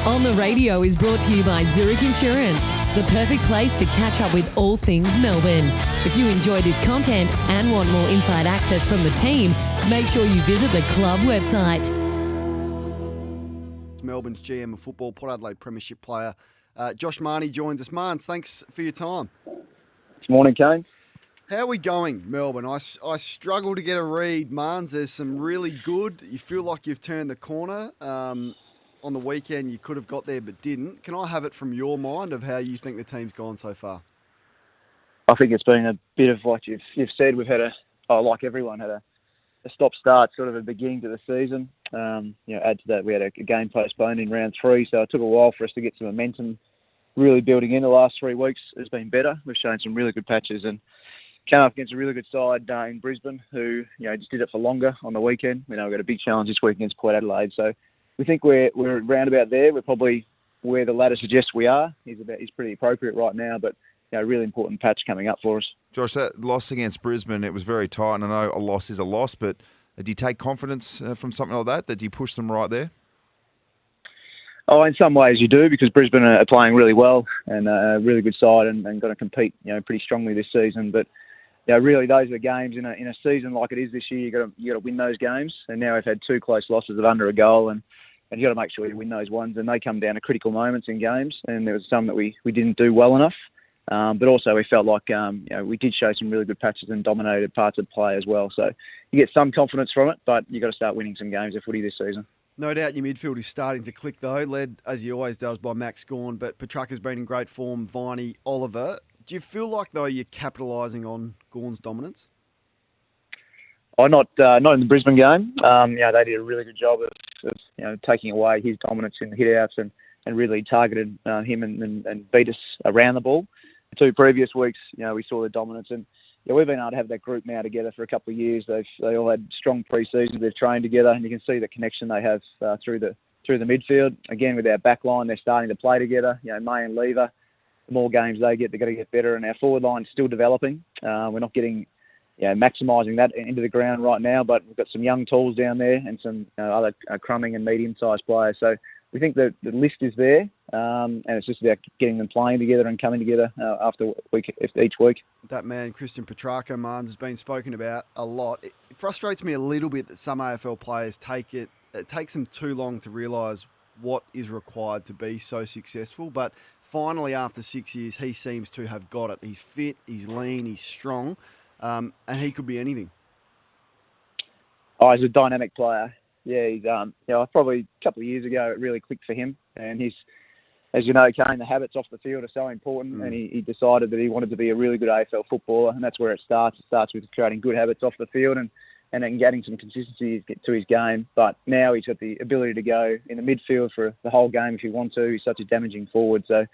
On the Radio is brought to you by Zurich Insurance, the perfect place to catch up with all things Melbourne. If you enjoy this content and want more inside access from the team, make sure you visit the club website. Melbourne's GM of football, Port Adelaide Premiership player, Josh Mahoney joins us. Marnes, thanks for your time. Good morning, Kane. How are we going, Melbourne? I struggle to get a read, Marnes. There's some really good. You feel like you've turned the corner. On the weekend, you could have got there but didn't. Can I have it from your mind of how you think the team's gone so far? I think it's been a bit of what you've said. We've had like everyone, had a stop-start sort of a beginning to the season. Add to that, we had a game postponed in round 3, so it took a while for us to get some momentum. Really building in the last 3 weeks has been better. We've shown some really good patches and came up against a really good side in Brisbane who just did it for longer on the weekend. We know we've got a big challenge this week against Port Adelaide, so we think we're round about there. We're probably where the ladder suggests we are. He's pretty appropriate right now, but a really important patch coming up for us. Josh, that loss against Brisbane, it was very tight, and I know a loss is a loss, but do you take confidence from something like that you push them right there? Oh, in some ways you do, because Brisbane are playing really well and a really good side and going to compete pretty strongly this season. But really those are the games in a season like it is this year. You got to win those games, and now we've had 2 close losses of under a goal, and you got to make sure you win those ones, and they come down to critical moments in games. And there was some that we didn't do well enough, but also we felt like we did show some really good patches and dominated parts of play as well. So you get some confidence from it, but you got to start winning some games of footy this season. No doubt your midfield is starting to click though, led as he always does by Max Gawn, but Petrarca's been in great form. Viney, Oliver. Do you feel like though you're capitalising on Gawn's dominance? Not in the Brisbane game. They did a really good job of taking away his dominance in the hit-outs and really targeted him and beat us around the ball. The 2 previous weeks, we saw the dominance, and we've been able to have that group now together for a couple of years. They all had strong pre-seasons. They've trained together, and you can see the connection they have through the midfield. Again, with our back line, they're starting to play together. May and Lever, the more games they get, they're going to get better, and our forward line's still developing. We're not getting maximising that into the ground right now, but we've got some young tools down there and some other crumbing and medium-sized players. So we think that the list is there, and it's just about getting them playing together and coming together each week. That man, Christian Petrarca, Marnes, has been spoken about a lot. It frustrates me a little bit that some AFL players it takes them too long to realise what is required to be so successful, but finally after 6 years, he seems to have got it. He's fit, he's lean, he's strong. And he could be anything. Oh, he's a dynamic player. Yeah, he's probably a couple of years ago it really clicked for him, and he's, as you know, Kane, the habits off the field are so important, and he decided that he wanted to be a really good AFL footballer, and that's where it starts. It starts with creating good habits off the field and then getting some consistency to his game. But now he's got the ability to go in the midfield for the whole game if he wants to. He's such a damaging forward, so.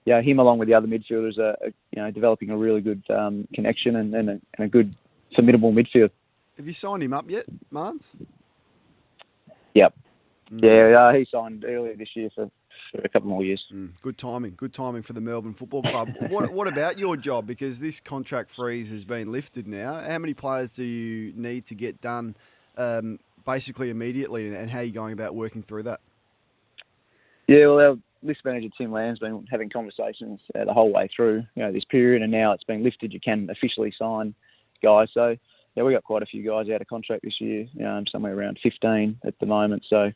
Him along with the other midfielders are developing a really good connection and a good, formidable midfield. Have you signed him up yet, Marnes? Yep. Yeah, he signed earlier this year for a couple more years. Good timing for the Melbourne Football Club. What about your job? Because this contract freeze has been lifted now. How many players do you need to get done basically immediately, and how are you going about working through that? Yeah, well, our list manager Tim Lamb's been having conversations the whole way through this period, and now it's been lifted. You can officially sign guys. So we got quite a few guys out of contract this year. Somewhere around 15 at the moment. So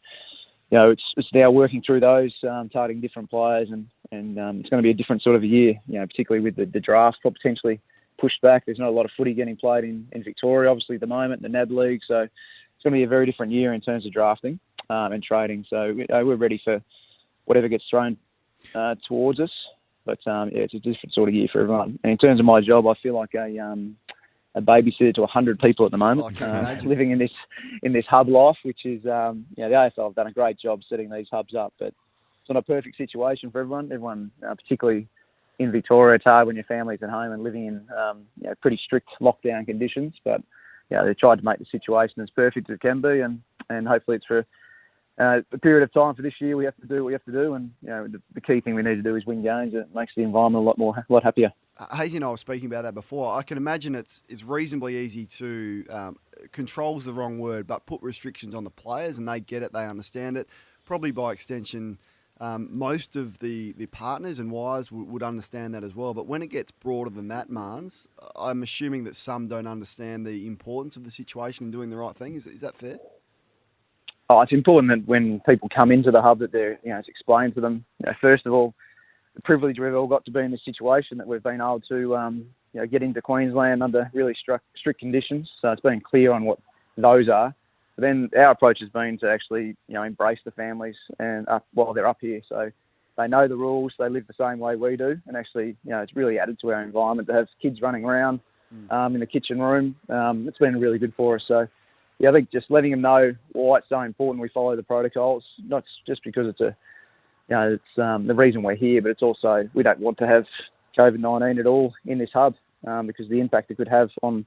it's now working through those, targeting different players, and it's going to be a different sort of a year. Particularly with the draft potentially pushed back. There's not a lot of footy getting played in Victoria, obviously at the moment, the NAB League. So it's going to be a very different year in terms of drafting and trading. So we're ready for whatever gets thrown towards us. But it's a different sort of year for everyone. And in terms of my job, I feel like a babysitter to 100 people at the moment, living in this hub life, which is the AFL have done a great job setting these hubs up. But it's not a perfect situation for everyone. Everyone, particularly in Victoria, it's hard when your family's at home and living in pretty strict lockdown conditions. But they tried to make the situation as perfect as it can be, and hopefully it's for a period of time for this year. We have to do what we have to do, and the key thing we need to do is win games. It makes the environment a lot happier. Hazy and I were speaking about that before. I can imagine it's reasonably easy to control's the wrong word, but put restrictions on the players, and they get it, they understand it. probably by extension, most of the partners and wires would understand that as well. But when it gets broader than that, Marnes, I'm assuming that some don't understand the importance of the situation and doing the right thing. Is that fair? Oh, it's important that when people come into the hub that it's explained to them. First of all, the privilege we've all got to be in this situation that we've been able to get into Queensland under really strict conditions. So it's been clear on what those are. But then our approach has been to actually embrace the families and while they're up here. So they know the rules, they live the same way we do, and actually it's really added to our environment to have kids running around in the kitchen room. It's been really good for us. So. Yeah, I think just letting them know why it's so important we follow the protocols, not just because it's the reason we're here, but it's also we don't want to have COVID-19 at all in this hub because the impact it could have on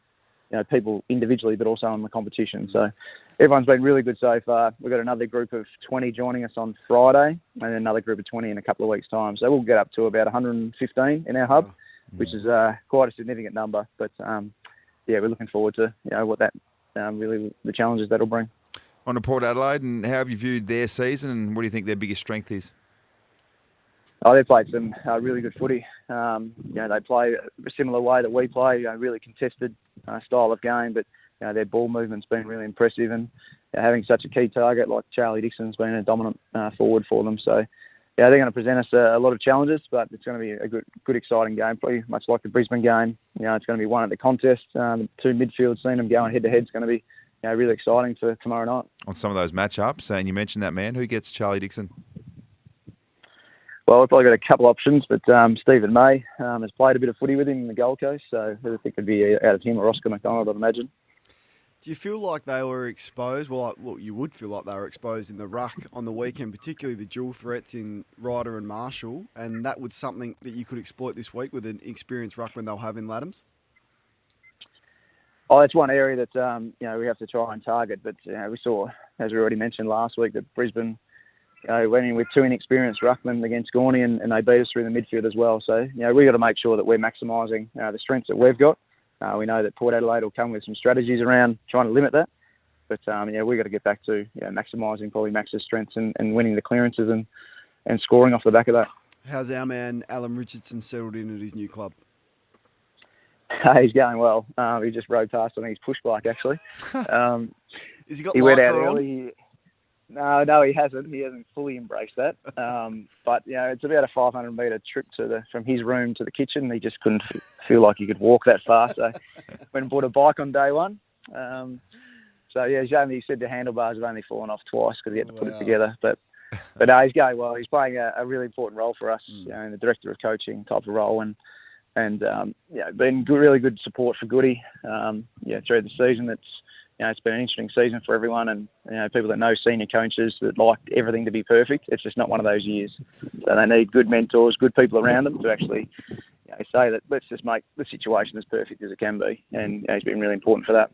people individually, but also on the competition. So everyone's been really good so far. We've got another group of 20 joining us on Friday, and then another group of 20 in a couple of weeks' time. So we'll get up to about 115 in our hub, which is quite a significant number. But we're looking forward to what that. Really the challenges that'll bring. On to Port Adelaide, and how have you viewed their season, and what do you think their biggest strength is? Oh, they've played some really good footy. They play a similar way that we play, really contested style of game, but their ball movement's been really impressive, and having such a key target like Charlie Dixon's been a dominant forward for them. So, they're going to present us a lot of challenges, but it's going to be a good exciting game, pretty much like the Brisbane game. It's going to be one at the contest. Two midfields, seeing them going head-to-head is going to be really exciting for tomorrow night. On some of those matchups, and you mentioned that man, who gets Charlie Dixon? Well, we've probably got a couple options, but Stephen May has played a bit of footy with him in the Gold Coast, so I think it'd be out of him or Oscar McDonald, I'd imagine. Do you feel like they were exposed? Well, you would feel like they were exposed in the ruck on the weekend, particularly the dual threats in Ryder and Marshall, and that was something that you could exploit this week with an experienced ruckman they'll have in Laddams? Oh, it's one area that we have to try and target, but we saw, as we already mentioned last week, that Brisbane went in with two inexperienced ruckmen against Gorney, and they beat us through the midfield as well. So we've got to make sure that we're maximising the strengths that we've got. We know that Port Adelaide will come with some strategies around trying to limit that. But, we've got to get back to maximising probably Max's strengths and winning the clearances and scoring off the back of that. How's our man Alan Richardson settled in at his new club? He's going well. He just rode past on his push bike, actually. Has he got he went out on? early. No, he hasn't. He hasn't fully embraced that. But it's about a 500-metre trip from his room to the kitchen. He just couldn't feel like he could walk that far, so went and bought a bike on day one. He said the handlebars have only fallen off twice because he had to put it together. But no, he's going well. He's playing a really important role for us, in the director of coaching type of role, and been really good support for Goody, through the season. It's been an interesting season for everyone, and people that know senior coaches that like everything to be perfect. It's just not one of those years. So they need good mentors, good people around them to actually say that let's just make the situation as perfect as it can be. And it's been really important for that.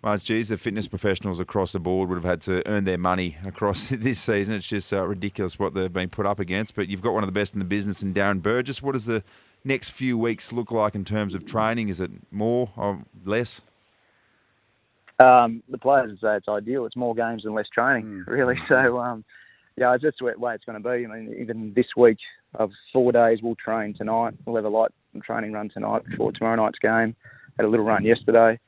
Well, geez, the fitness professionals across the board would have had to earn their money across this season. It's just ridiculous what they've been put up against. But you've got one of the best in the business in Darren Burgess. What does the next few weeks look like in terms of training? Is it more or less? The players would say it's ideal. It's more games and less training, really. So, that's the way it's going to be. I mean, even this week of 4 days, we'll train tonight. We'll have a light training run tonight before tomorrow night's game. Had a little run yesterday.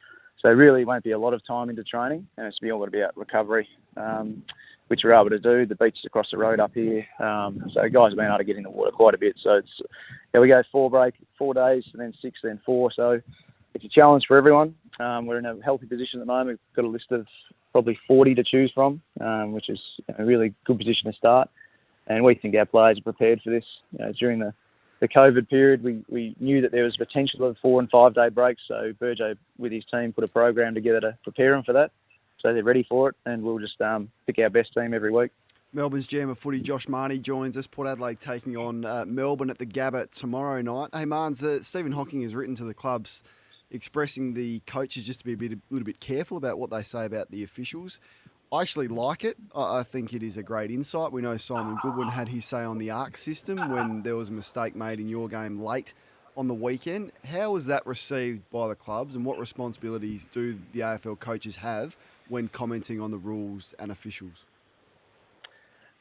So really, it won't be a lot of time into training, and it's all going to be about recovery, which we're able to do. The beach is across the road up here, so guys have been able to get in the water quite a bit. So we go 4 days, and then 6, then 4. So it's a challenge for everyone. We're in a healthy position at the moment. We've got a list of probably 40 to choose from, which is a really good position to start. And we think our players are prepared for this. During the COVID period, we knew that there was potential of 4 and 5 day breaks. So Burjo, with his team, put a program together to prepare them for that. So they're ready for it, and we'll just pick our best team every week. Melbourne's Jam of Footy, Josh Mahoney, joins us. Port Adelaide taking on Melbourne at the Gabba tomorrow night. Hey, Marnes, Stephen Hocking has written to the clubs expressing the coaches just to be a little bit careful about what they say about the officials. I actually like it. I think it is a great insight. We know Simon Goodwin had his say on the ARC system when there was a mistake made in your game late on the weekend. How was that received by the clubs, and what responsibilities do the AFL coaches have when commenting on the rules and officials?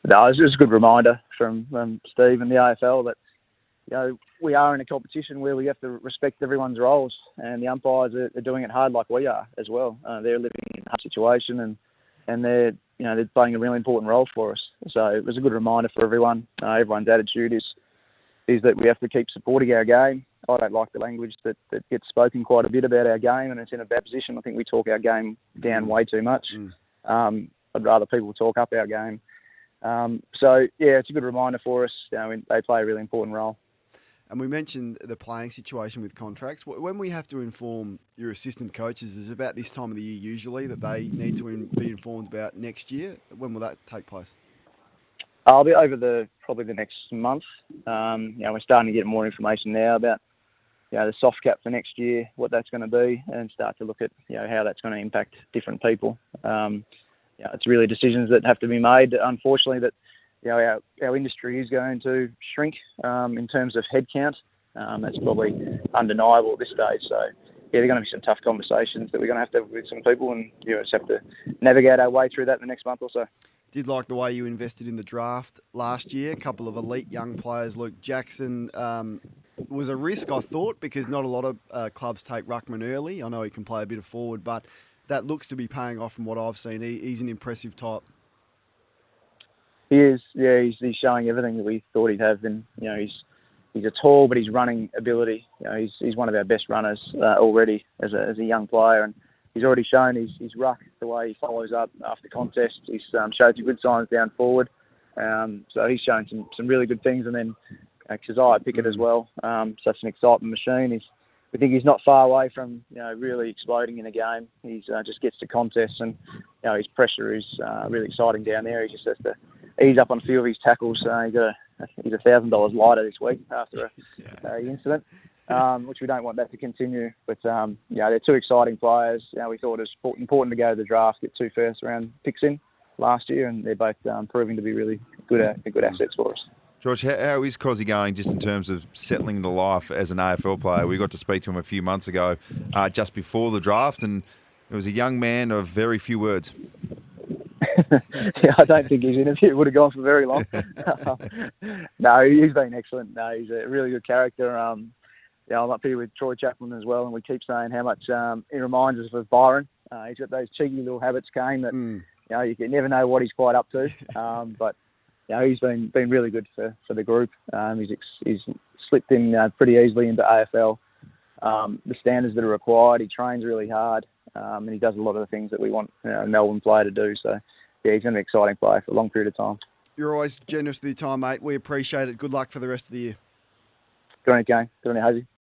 No, it was just a good reminder from Steve and the AFL that we are in a competition where we have to respect everyone's roles, and the umpires are doing it hard like we are as well. They're living in a hard situation, and they're playing a really important role for us. So it was a good reminder for everyone. Everyone's attitude is that we have to keep supporting our game. I don't like the language that gets spoken quite a bit about our game, and it's in a bad position. I think we talk our game down way too much. I'd rather people talk up our game. It's a good reminder for us. They play a really important role. And we mentioned the playing situation with contracts. When we have to inform your assistant coaches, is it about this time of the year usually that they need to be informed about next year? When will that take place? I'll be over probably the next month. We're starting to get more information now about the soft cap for next year, what that's going to be, and start to look at how that's going to impact different people. It's really decisions that have to be made. Unfortunately, that our industry is going to shrink in terms of headcount. That's probably undeniable at this stage. So, there are going to be some tough conversations that we're going to have with some people, and just have to navigate our way through that in the next month or so. Did like the way you invested in the draft last year. A couple of elite young players. Luke Jackson was a risk, I thought, because not a lot of clubs take ruckman early. I know he can play a bit of forward, but that looks to be paying off from what I've seen. He's an impressive type. He is, yeah. He's showing everything that we thought he'd have. And he's a tall, but his running ability. He's one of our best runners already as a young player, and he's already shown his ruck, the way he follows up after contests. He's showed some good signs down forward. So he's shown some really good things. And then Keziah Pickett as well. Such an excitement machine. We think he's not far away from really exploding in a game. He's just gets to contests, and his pressure is really exciting down there. He just has to ease up on a few of his tackles. He's $1,000 lighter this week after an incident, which we don't want that to continue. But they're two exciting players. We thought it was important to go to the draft, get 2 first-round picks in last year, and they're both proving to be really good assets for us. George, how is Cozzy going just in terms of settling into life as an AFL player? We got to speak to him a few months ago, just before the draft, and it was a young man of very few words. I don't think his interview would have gone for very long. No, he's been excellent. No, he's a really good character. I'm up here with Troy Chaplin as well, and we keep saying how much he reminds us of Byron. He's got those cheeky little habits, Kane, that you can never know what he's quite up to. But he's been really good for the group. He's slipped in pretty easily into AFL. The standards that are required, he trains really hard, and he does a lot of the things that we want a Melbourne player to do. So, he's going to be an exciting player for a long period of time. You're always generous with your time, mate. We appreciate it. Good luck for the rest of the year. Good on you, Kane. Good on you, Hazy.